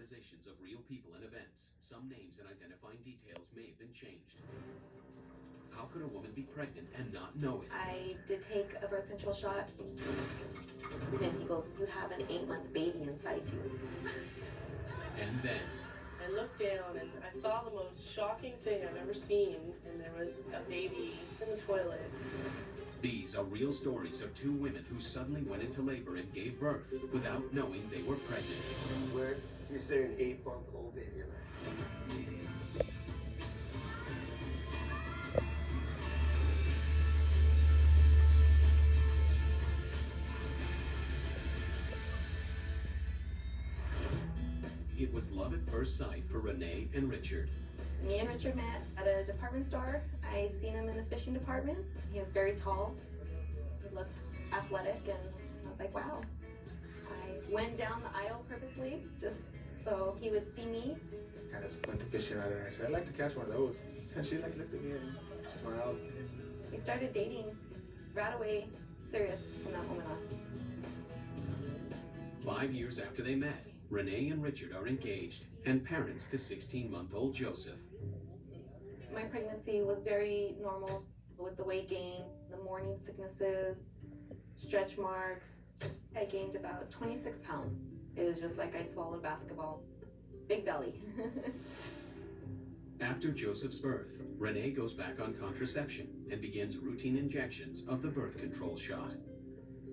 dramatizations of real people and events, some names and identifying details may have been changed. How could a woman be pregnant and not know it? I did take a birth control shot. Then he goes, "You have an 8-month baby inside you." And then, I looked down and I saw the most shocking thing I've ever seen, and there was a baby in the toilet. these are real stories of two women who suddenly went into labor and gave birth without knowing they were pregnant. Where is there an 8-month-old baby in there? It was love at first sight for Renee and Richard. Me and Richard met at a department store. I seen him in the fishing department. He was very tall. He looked athletic, and I was like, wow. I went down the aisle purposely just so he would see me. I just went to fishing at her and I said, "I'd like to catch one of those." And she like looked at me and smiled. We started dating right away, serious from that moment on. 5 years after they met, Renee and Richard are engaged and parents to 16-month-old Joseph. My pregnancy was very normal with the weight gain, the morning sicknesses, stretch marks. I gained about 26 pounds. It was just like I swallowed a basketball. Big belly. After Joseph's birth, Renee goes back on contraception and begins routine injections of the birth control shot.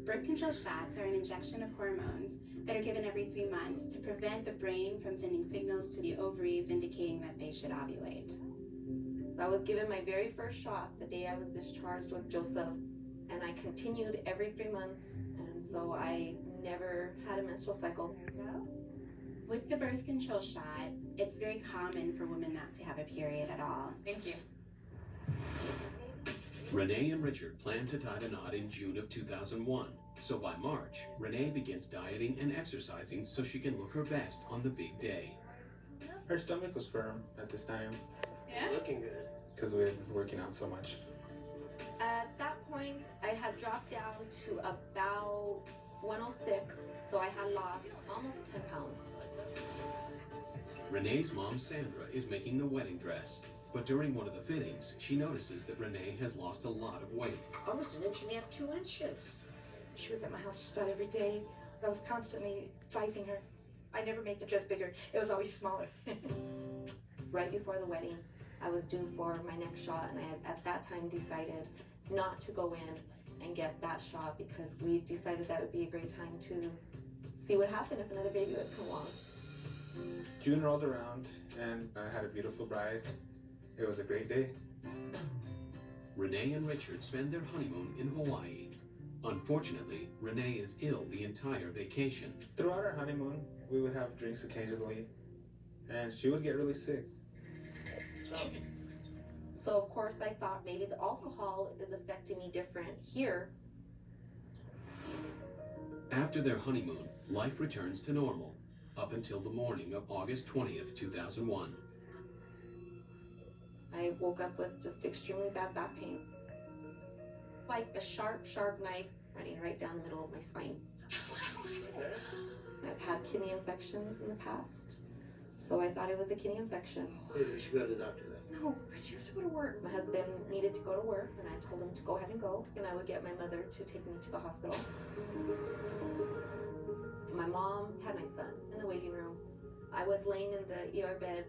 Birth control shots are an injection of hormones that are given every 3 months to prevent the brain from sending signals to the ovaries indicating that they should ovulate. I was given my very first shot the day I was discharged with Joseph, and I continued every 3 months, and so I never had a menstrual cycle. With the birth control shot, it's very common for women not to have a period at all. Thank you. Renee and Richard plan to tie the knot in June of 2001. So by March, Renee begins dieting and exercising so she can look her best on the big day. Her stomach was firm at this time Yeah? Looking good. because we had been working out so much. At that point, I had dropped down to about 106, so I had lost almost 10 pounds. Renee's mom, Sandra, is making the wedding dress. But during one of the fittings, she notices that Renee has lost a lot of weight. Almost an inch and a half, 2 inches. She was at my house just about every day. I was constantly sizing her. I never made the dress bigger. It was always smaller. Right before the wedding, I was due for my next shot, and I had at that time decided not to go in and get that shot because we decided that would be a great time to see what happened if another baby would come along. June rolled around and I had a beautiful bride. It was a great day. Renee and Richard spend their honeymoon in Hawaii. Unfortunately, Renee is ill the entire vacation. Throughout our honeymoon, we would have drinks occasionally and she would get really sick. So of course I thought maybe the alcohol is affecting me different here. After their honeymoon, life returns to normal up until the morning of August 20th, 2001. I woke up with just extremely bad back pain. Like a sharp, sharp knife running right down the middle of my spine. I've had kidney infections in the past, so I thought it was a kidney infection. Maybe you should go to the doctor then. No, but you have to go to work. My husband needed to go to work, and I told him to go ahead and go, and I would get my mother to take me to the hospital. My mom had my son in the waiting room. I was laying in the ER bed.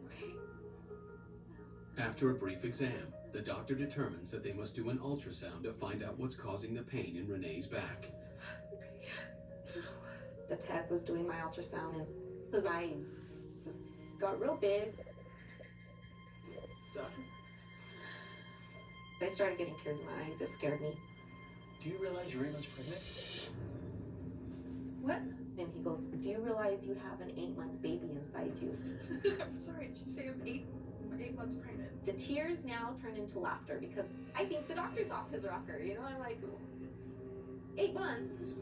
After a brief exam, the doctor determines that they must do an ultrasound to find out what's causing the pain in Renee's back. The tech was doing my ultrasound, and his eyes just got real big. Doctor, I started getting tears in my eyes. It scared me. do you realize you're 8 months pregnant? What? And he goes, "Do you realize you have an 8-month baby inside you?" I'm sorry, did you say I'm 8 months pregnant? The tears now turn into laughter because I think the doctor's off his rocker. You know, I'm like, 8 months.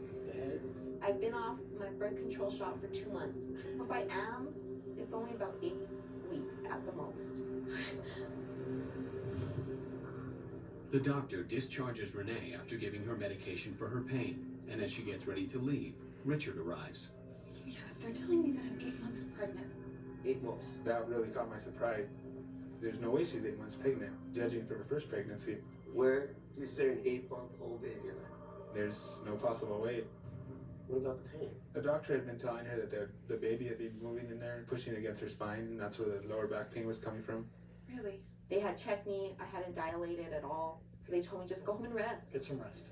I've been off my birth control shot for 2 months. If I am, it's only about 8 weeks at the most. The doctor discharges Renee after giving her medication for her pain, and as she gets ready to leave, Richard arrives. Yeah, they're telling me that I'm 8 months pregnant. 8 months. That really caught my surprise. There's no way she's 8 months pregnant, judging from her first pregnancy. Where do you say an 8-month-old baby in there? There's no possible way. What about the pain? The doctor had been telling her that the baby had been moving in there and pushing against her spine, and that's where the lower back pain was coming from. Really? They had checked me. I hadn't dilated at all. So they told me just go home and rest. Get some rest.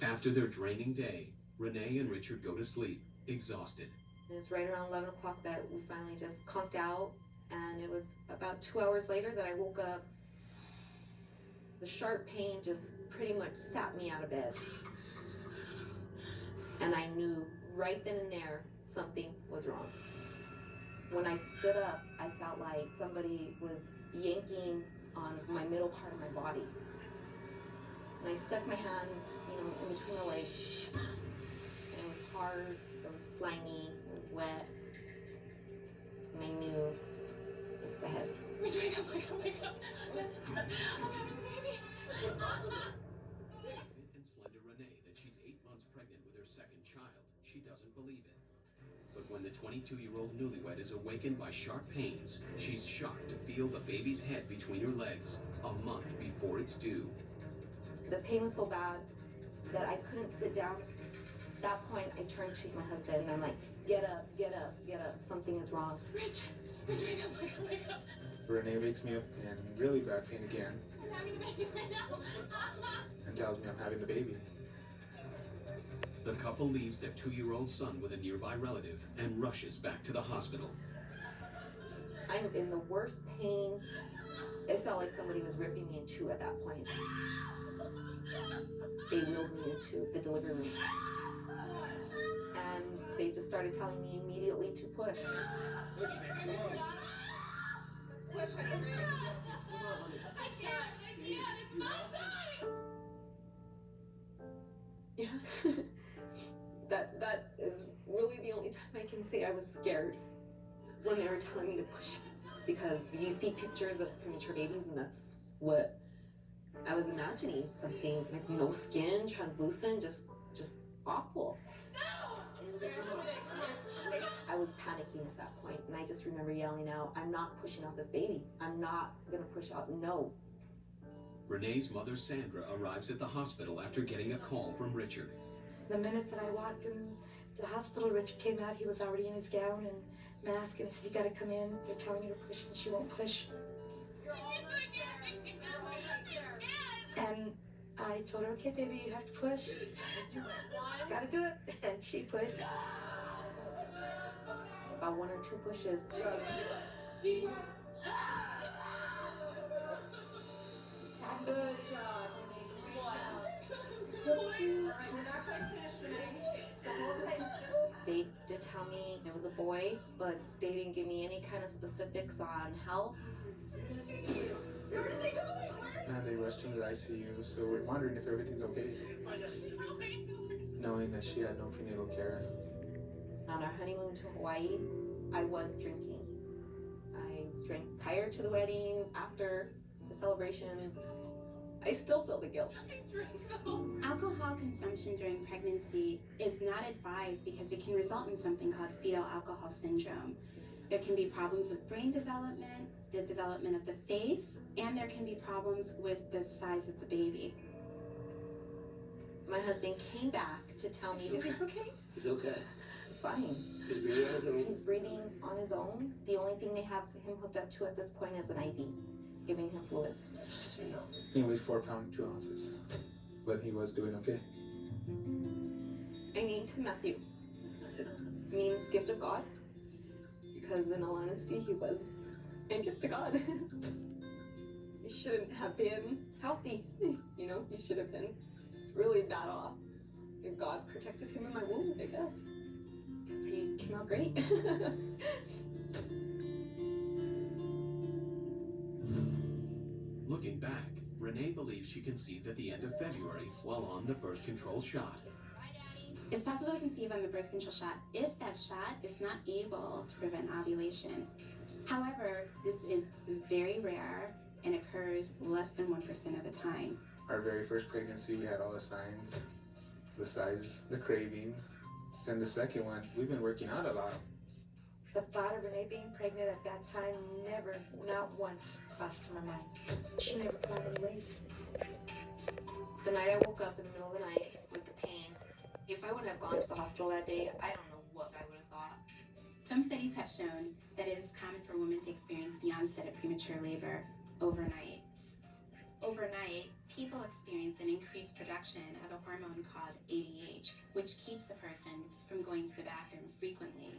After their draining day, Renee and Richard go to sleep, exhausted. It was right around 11 o'clock that we finally just conked out. And it was about 2 hours later that I woke up. The sharp pain just pretty much sat me out of bed. And I knew right then and there something was wrong. When I stood up, I felt like somebody was yanking on my middle part of my body. And I stuck my hand, in between the legs. And it was hard, it was slimy, it was wet. And I knew it was the head. Rich, wake up, wake up, wake up. I'm having a baby. Fit and slender Renee that she's 8 months pregnant with her second child. She doesn't believe it. But when the 22-year-old newlywed is awakened by sharp pains, she's shocked to feel the baby's head between her legs a month before it's due. The pain was so bad that I couldn't sit down. At that point, I turned to my husband and I'm like, get up, get up, get up. Something is wrong. Rich, wake up, wake up, wake up. Renee wakes me up in really bad pain again I'm having a baby right now. and tells me I'm having the baby. The couple leaves their 2-year-old son with a nearby relative and rushes back to the hospital. I'm in the worst pain. It felt like somebody was ripping me in two at that point. They wheeled me into the delivery room. And they just started telling me immediately to push. Let's push. I can't. It's not time. Yeah. that is really the only time I can say I was scared when they were telling me to push. Because you see pictures of premature babies and that's what I was imagining. Something like no skin, translucent, just awful. I was panicking at that point and I just remember yelling out, I'm not pushing out this baby. I'm not gonna push out, no. Renee's mother, Sandra, arrives at the hospital after getting a call from Richard. The minute that I walked in the hospital, Richard came out. He was already in his gown and mask, and he said, you gotta come in. They're telling you to push, and she won't push. And I told her, okay, baby, you have to push. Gotta do it. And she pushed. About 1 or 2 pushes. Good job. They did tell me it was a boy, but they didn't give me any kind of specifics on health. And they rushed him to the ICU, so we're wondering if everything's okay. Knowing that she had no prenatal care. On our honeymoon to Hawaii, I was drinking. I drank prior to the wedding, after the celebrations. I still feel the guilt. Alcohol consumption during pregnancy is not advised because it can result in something called fetal alcohol syndrome. There can be problems with brain development, the development of the face, and there can be problems with the size of the baby. My husband came back to tell me, Is he okay? He's okay. it's fine. He's breathing on his own. He's breathing on his own. The only thing they have him hooked up to at this point is an IV, giving him fluids. He weighed 4 pounds 2 ounces, but he was doing okay. I named him Matthew. It means gift of God, because in all honesty, he was a gift of God. He shouldn't have been healthy, He should have been really bad off. And God protected him in my womb, I guess, because he came out great. Looking back, Renee believes she conceived at the end of February while on the birth control shot. It's possible to conceive on the birth control shot if that shot is not able to prevent ovulation. However, this is very rare and occurs less than 1% of the time. Our very first pregnancy, we had all the signs, the size, the cravings. Then the second one, we've been working out a lot. The thought of Renee being pregnant at that time never, not once, crossed my mind. She never put on any weight. The night I woke up in the middle of the night with the pain, if I wouldn't have gone to the hospital that day, I don't know what I would have thought. Some studies have shown that it is common for women to experience the onset of premature labor overnight. Overnight, people experience an increased production of a hormone called ADH, which keeps a person from going to the bathroom frequently.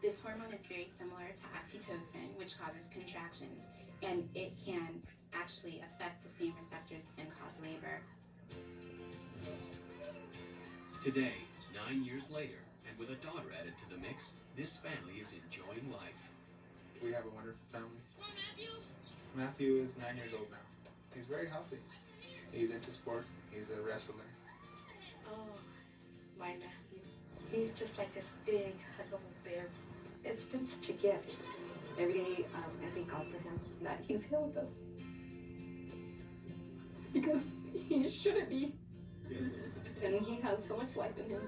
This hormone is very similar to oxytocin, which causes contractions, and it can actually affect the same receptors and cause labor. Today, 9 years later, and with a daughter added to the mix, this family is enjoying life. We have a wonderful family. Matthew is 9 years old now. He's very healthy. He's into sports. He's a wrestler. Oh, my Matthew. He's just like this big, huggable bear. It's been such a gift. Every day, I thank God for him, that he's here with us. Because he shouldn't be. And he has so much life in him.